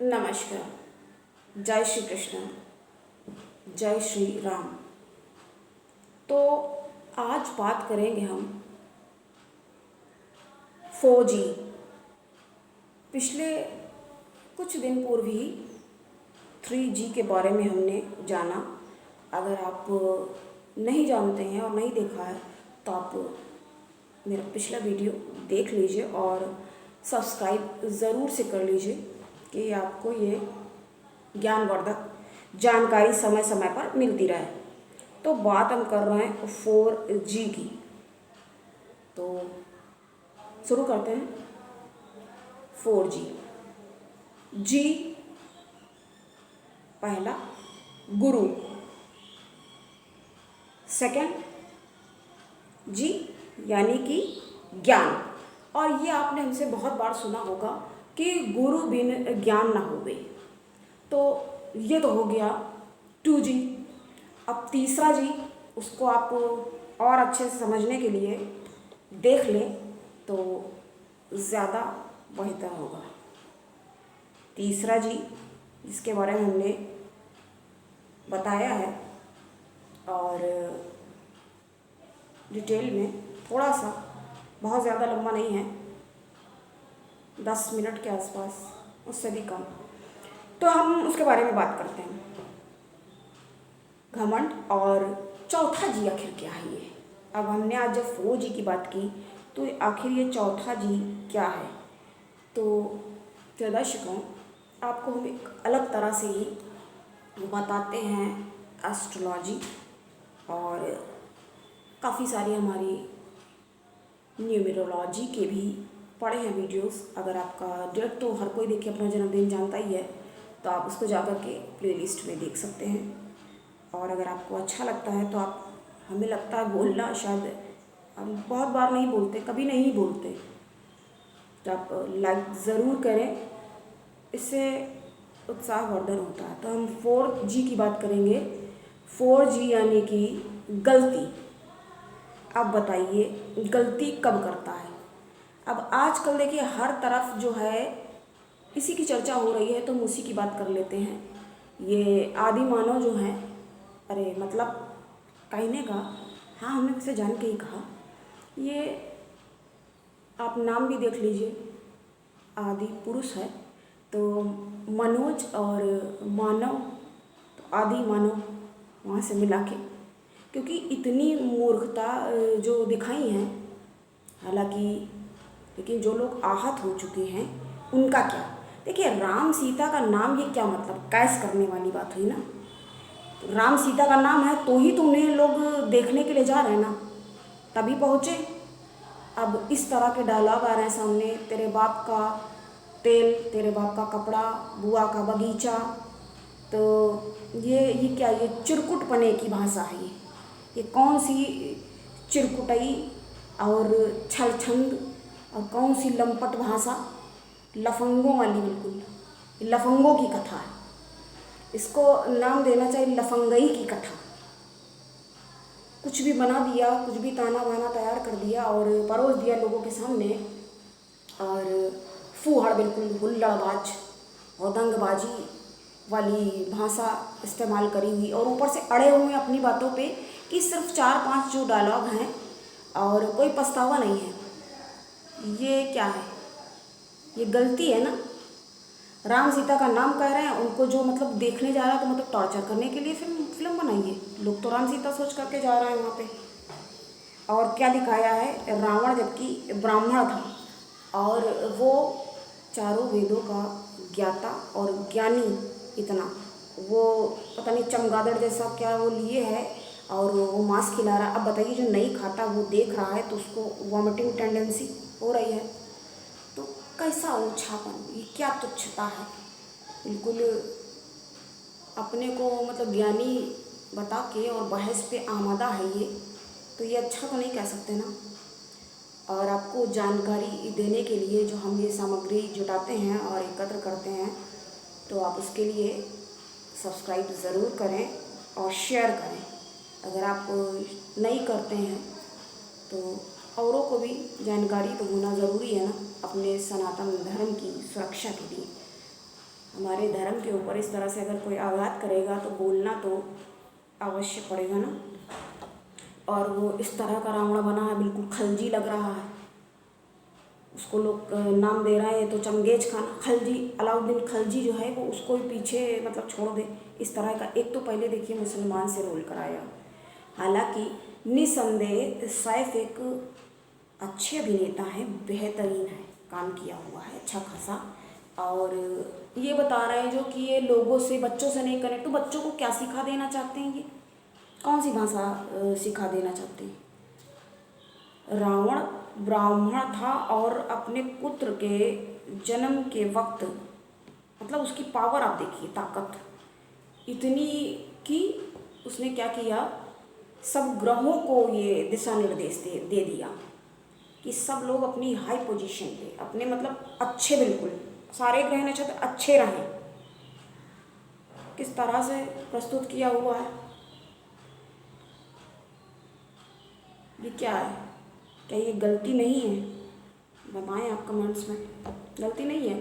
नमस्कार। जय श्री कृष्ण, जय श्री राम। तो आज बात करेंगे हम 4G। पिछले कुछ दिन पूर्व ही 3G के बारे में हमने जाना। अगर आप नहीं जानते हैं और नहीं देखा है तो आप मेरा पिछला वीडियो देख लीजिए और सब्सक्राइब ज़रूर से कर लीजिए कि आपको ये ज्ञानवर्धक जानकारी समय समय पर मिलती रहे। तो बात हम कर रहे हैं 4G की। तो शुरू करते हैं। 4G। जी पहला गुरु, सेकंड जी यानी कि ज्ञान। और ये आपने हमसे बहुत बार सुना होगा कि गुरु बिन ज्ञान ना होवे। तो ये तो हो गया 2G। अब तीसरा जी, उसको आप और अच्छे से समझने के लिए देख लें तो ज़्यादा बेहतर होगा। तीसरा जी जिसके बारे में हमने बताया है और डिटेल में, थोड़ा सा, बहुत ज़्यादा लंबा नहीं है, 10 मिनट के आसपास, उससे भी कम। तो हम उसके बारे में बात करते हैं, घमंड। और चौथा जी आखिर क्या है ये। अब हमने आज जब 4G की बात की तो आखिर ये चौथा जी क्या है। तो दर्शकों, आपको हम एक अलग तरह से ही बताते हैं एस्ट्रोलॉजी। और काफ़ी सारी हमारी न्यूमेरोलॉजी के भी पड़े हैं वीडियोस। अगर आपका डायरेक्ट तो हर कोई देखे अपना जन्मदिन जानता ही है, तो आप उसको जाकर के प्लेलिस्ट में देख सकते हैं। और अगर आपको अच्छा लगता है तो आप, हमें लगता है बोलना शायद हम बहुत बार नहीं बोलते, कभी नहीं बोलते, तो आप लाइक ज़रूर करें, इससे उत्साहवर्धन होता है। तो हम 4G की बात करेंगे। 4G यानी कि गलती। अब बताइए गलती कब करता है। अब आजकल देखिए हर तरफ जो है इसी की चर्चा हो रही है, तो हम उसी की बात कर लेते हैं। ये आदि मानव जो हैं, अरे मतलब कहने का, हाँ हमने उसे जान के ही कहा, ये आप नाम भी देख लीजिए, आदि पुरुष है तो मनोज और मानव, तो आदि मानव वहाँ से मिला के, क्योंकि इतनी मूर्खता जो दिखाई है, हालांकि लेकिन जो लोग आहत हो चुके हैं उनका क्या। देखिए राम सीता का नाम, ये क्या मतलब कैस करने वाली बात हुई ना। तो राम सीता का नाम है तो ही तो उन्हें लोग देखने के लिए जा रहे हैं ना, तभी पहुँचे। अब इस तरह के डायलॉग आ रहे हैं सामने, तेरे बाप का तेल, तेरे बाप का कपड़ा, बुआ का बगीचा। तो ये क्या, ये चिरकुटपने की भाषा है। ये कौन सी चिरकुटई और छलछंद और कौन सी लंपट भाषा, लफंगों वाली, बिल्कुल लफंगों की कथा है। इसको नाम देना चाहिए लफंगई की कथा। कुछ भी बना दिया, कुछ भी ताना बाना तैयार कर दिया और परोस दिया लोगों के सामने। और फूहड़, बिल्कुल हुल्लड़बाज और दंगबाजी वाली भाषा इस्तेमाल करी हुई, और ऊपर से अड़े हुए अपनी बातों पे कि सिर्फ 4-5 जो डायलॉग हैं और कोई पछतावा नहीं है। ये क्या है, ये गलती है ना। राम सीता का नाम कह रहे हैं, उनको जो मतलब देखने जा रहा है तो मतलब टॉर्चर करने के लिए फिल्म बनाइए। लोग तो राम सीता सोच करके जा रहे हैं वहाँ पे। और क्या दिखाया है, रावण जबकि ब्राह्मण था और वो चारों वेदों का ज्ञाता और ज्ञानी, इतना वो पता नहीं चमगादड़ जैसा क्या वो लिए है और वो मांस खिला रहा है। अब बताइए जो नहीं खाता वो देख रहा है तो उसको वॉमिटिंग टेंडेंसी हो रही है। तो कैसा ओछापन, ये क्या तुच्छता है। बिल्कुल अपने को मतलब ज्ञानी बता के और बहस पे आमादा है ये, तो ये अच्छा तो नहीं कह सकते ना। और आपको जानकारी देने के लिए जो हम ये सामग्री जुटाते हैं और एकत्र करते हैं, तो आप उसके लिए सब्सक्राइब ज़रूर करें और शेयर करें। अगर आप नहीं करते हैं तो औरों को भी जानकारी तो होना ज़रूरी है ना, अपने सनातन धर्म की सुरक्षा के लिए। हमारे धर्म के ऊपर इस तरह से अगर कोई आघात करेगा तो बोलना तो अवश्य पड़ेगा ना। और वो इस तरह का रावण बना है, बिल्कुल खलजी लग रहा है। उसको लोग नाम दे रहे हैं तो चंगेज खान खलजी, अलाउद्दीन खलजी जो है वो उसको भी पीछे मतलब छोड़ दे इस तरह का। एक तो पहले देखिए मुसलमान से रोल कराया, हालांकि निसंदेह सैफ एक अच्छे अभिनेता हैं, बेहतरीन है, काम किया हुआ है अच्छा खासा। और ये बता रहे हैं जो कि ये लोगों से, बच्चों से नहीं कनेक्ट, तो बच्चों को क्या सिखा देना चाहते हैं, ये कौन सी भाषा सिखा देना चाहते हैं। रावण ब्राह्मण था और अपने पुत्र के जन्म के वक्त मतलब उसकी पावर आप देखिए, ताकत इतनी कि उसने क्या किया, सब ग्रहों को ये दिशा निर्देश दे दिया कि सब लोग अपनी हाई पोजीशन पे, अपने मतलब अच्छे, बिल्कुल सारे ग्रह नक्षत्र अच्छे रहें। किस तरह से प्रस्तुत किया हुआ है, ये क्या है, क्या ये गलती नहीं है? बताएं आप कमेंट्स में, गलती नहीं है।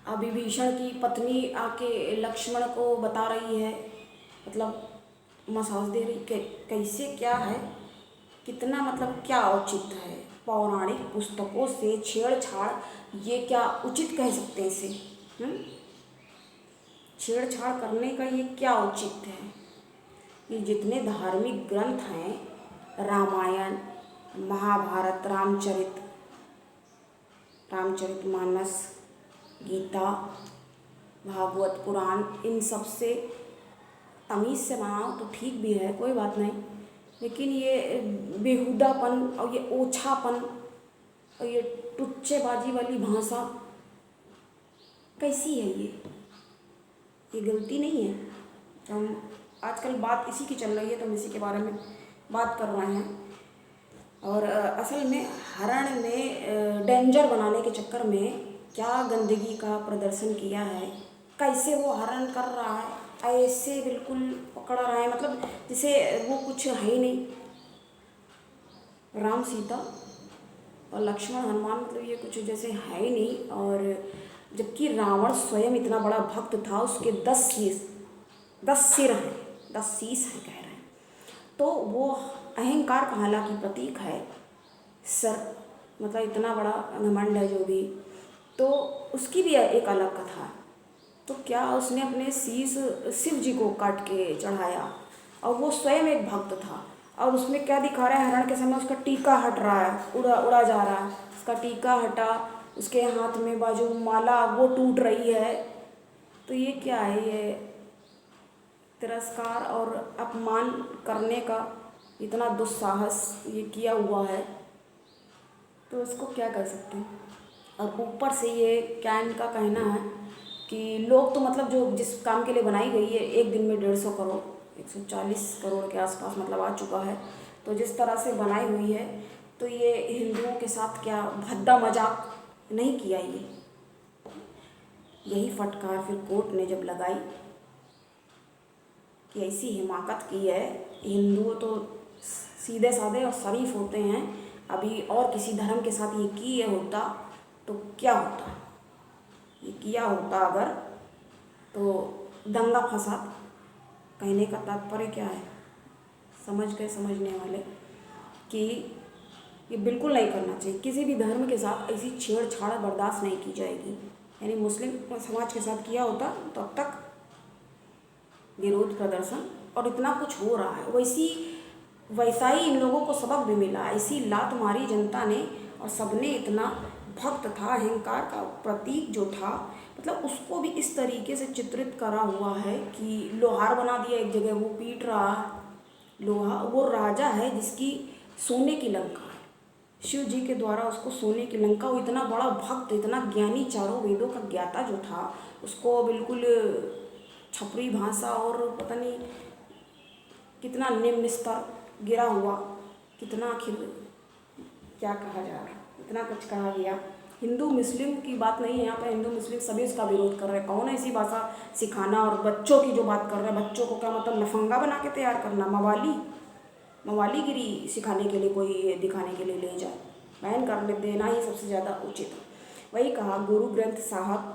अब विभीषण की पत्नी आके लक्ष्मण को बता रही है, मतलब मसाज दे रही, कैसे क्या है, कितना मतलब क्या औचित्य है। पौराणिक पुस्तकों से छेड़छाड़, ये क्या उचित कह सकते हैं इसे? छेड़छाड़ करने का ये क्या औचित्य है? ये जितने धार्मिक ग्रंथ हैं, रामायण, महाभारत, रामचरितमानस, गीता, भागवत पुराण, इन सब से तमीज़ से बनाओ तो ठीक भी है, कोई बात नहीं, लेकिन ये बेहुदापन और ये ओछापन और ये टुच्चेबाजी वाली भाषा कैसी है? ये गलती नहीं है। हम आजकल बात इसी की चल रही है तो हम इसी के बारे में बात कर रहे हैं। और असल में हरण ने डेंजर बनाने के चक्कर में क्या गंदगी का प्रदर्शन किया है, कैसे वो हरण कर रहा है, ऐसे बिल्कुल पकड़ रहा है, मतलब जैसे वो कुछ है ही नहीं। राम सीता और लक्ष्मण हनुमान, मतलब ये कुछ जैसे है ही नहीं। और जबकि रावण स्वयं इतना बड़ा भक्त था, उसके 10 सिर हैं, 10 शीश हैं कह रहे हैं, तो वो अहंकार का हालांकि प्रतीक है। सर मतलब इतना बड़ा घमंड है जो भी, तो उसकी भी एक अलग कथा है। तो क्या उसने अपने शीश शिव जी को काट के चढ़ाया, और वो स्वयं एक भक्त था, और उसमें क्या दिखा रहा है, हरण के समय उसका टीका हट रहा है, उड़ा जा रहा है, उसका टीका हटा, उसके हाथ में बाजू माला वो टूट रही है। तो ये क्या है, ये तिरस्कार और अपमान करने का इतना दुस्साहस ये किया हुआ है, तो इसको क्या कर सकते हैं। और ऊपर से ये क्या इनका कहना है कि लोग तो मतलब जो जिस काम के लिए बनाई गई है, एक दिन में 150 करोड़ 140 करोड़ के आसपास मतलब आ चुका है, तो जिस तरह से बनाई हुई है, तो ये हिंदुओं के साथ क्या भद्दा मजाक नहीं किया ये। यही फटकार फिर कोर्ट ने जब लगाई कि ऐसी हिमाकत की है, हिंदू तो सीधे साधे और शरीफ होते हैं, अभी और किसी धर्म के साथ ये किए होता तो क्या होता, ये किया होता अगर, तो दंगा फसाद। कहने का तात्पर्य क्या है, समझ गए समझने वाले, कि ये बिल्कुल नहीं करना चाहिए, किसी भी धर्म के साथ ऐसी छेड़छाड़ बर्दाश्त नहीं की जाएगी। यानी मुस्लिम समाज के साथ किया होता तो अब तक विरोध प्रदर्शन और इतना कुछ हो रहा है, वैसा ही इन लोगों को सबक भी मिला, ऐसी लात मारी जनता ने, और सबने इतना भक्त था, अहंकार का प्रतीक जो था, मतलब उसको भी इस तरीके से चित्रित करा हुआ है कि लोहार बना दिया एक जगह, वो पीट रहा है लोहा, वो राजा है जिसकी सोने की लंका है, शिव जी के द्वारा उसको सोने की लंका, वो इतना बड़ा भक्त, इतना ज्ञानी, चारों वेदों का ज्ञाता जो था, उसको बिल्कुल छपरी भाषा और पता नहीं कितना निम्न स्तर गिरा हुआ, कितना आखिर क्या कहा जा रहा, इतना कुछ कहा गया। हिंदू मुस्लिम की बात नहीं है यहाँ पर, हिंदू मुस्लिम सभी उसका विरोध कर रहे हैं। कौन ऐसी भाषा सिखाना, और बच्चों की जो बात कर रहे हैं, बच्चों को क्या मतलब लफंगा बना के तैयार करना, मवालीगिरी सिखाने के लिए, कोई दिखाने के लिए ले जाए, बैन कर देना ही सबसे ज़्यादा उचित है। वही कहा, गुरु ग्रंथ साहब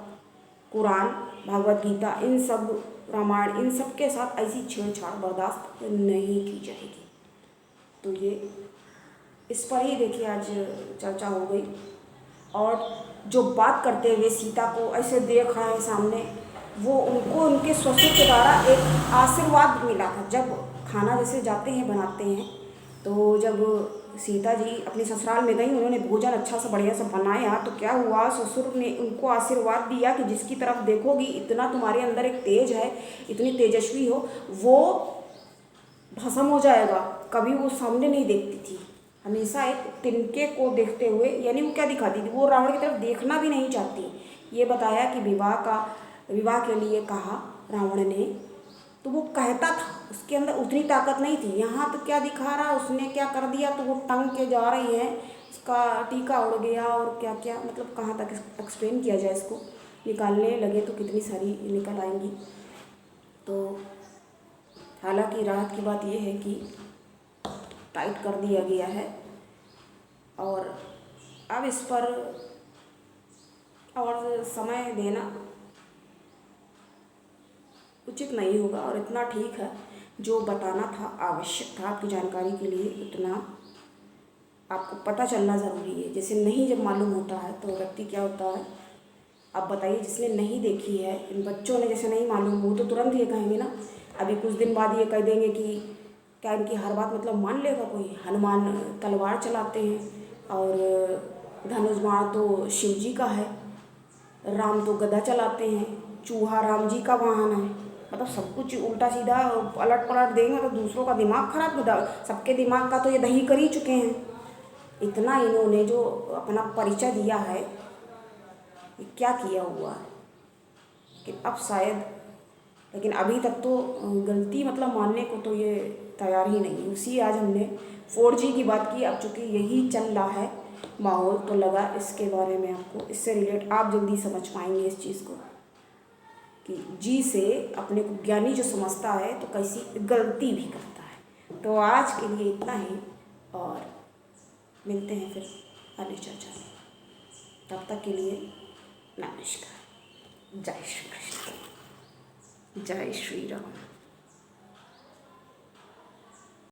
कुरान, भगवत गीता, इन सब, रामायण, इन सब के साथ ऐसी छेड़छाड़ बर्दाश्त नहीं की जाएगी। तो ये इस पर ही देखिए आज चर्चा हो गई। और जो बात करते हुए सीता को ऐसे देख रहे हैं सामने, वो उनको उनके ससुर के द्वारा एक आशीर्वाद मिला था। जब खाना जैसे जाते हैं बनाते हैं, तो जब सीता जी अपने ससुराल में गई, उन्होंने भोजन अच्छा सा बढ़िया सा बनाया, तो क्या हुआ, ससुर ने उनको आशीर्वाद दिया कि जिसकी तरफ देखोगी इतना तुम्हारे अंदर एक तेज है, इतनी तेजस्वी हो, वो भस्म हो जाएगा। कभी वो सामने नहीं देखती थी, हमेशा एक तिनके को देखते हुए, यानी वो क्या दिखाती थी, वो रावण की तरफ देखना भी नहीं चाहती। ये बताया कि विवाह के लिए कहा रावण ने, तो वो कहता था, उसके अंदर उतनी ताकत नहीं थी। यहाँ तो क्या दिखा रहा, उसने क्या कर दिया, तो वो टंग के जा रही है, उसका टीका उड़ गया और क्या क्या, मतलब कहाँ तक एक्सप्लेन किया जाए इसको। निकालने लगे तो कितनी सारी निकल आएंगी। तो हालांकि राहत की बात यह है कि टाइट कर दिया गया है, और अब इस पर और समय देना उचित नहीं होगा। और इतना ठीक है, जो बताना था, आवश्यक था आपकी जानकारी के लिए, उतना आपको पता चलना ज़रूरी है। जैसे नहीं जब मालूम होता है तो व्यक्ति क्या होता है, आप बताइए, जिसने नहीं देखी है, इन बच्चों ने जैसे नहीं मालूम हो तो तुरंत ये कहेंगे ना, अभी कुछ दिन बाद ये कह देंगे कि क्या इनकी हर बात मतलब मान लेगा कोई। हनुमान तलवार चलाते हैं और धनुष बाण तो शिव जी का है, राम तो गदा चलाते हैं, चूहा राम जी का वाहन है। मतलब सब कुछ उल्टा सीधा पलट पलट देंगे तो दूसरों का दिमाग खराब होता है। सबके दिमाग का तो ये दही कर ही चुके हैं। इतना इन्होंने जो अपना परिचय दिया है, ये क्या किया हुआ है कि अब शायद, लेकिन अभी तक तो गलती मतलब मानने को तो ये तैयार ही नहीं। उसी आज हमने 4G की बात की, अब चूँकि यही चल रहा है माहौल, तो लगा इसके बारे में आपको, इससे रिलेट आप जल्दी समझ पाएंगे इस चीज़ को कि जी से अपने को ज्ञानी जो समझता है तो कैसी गलती भी करता है। तो आज के लिए इतना ही, और मिलते हैं फिर अगली चर्चा में। तब तक के लिए नमस्कार। जय श्री कृष्ण, जय श्री राम।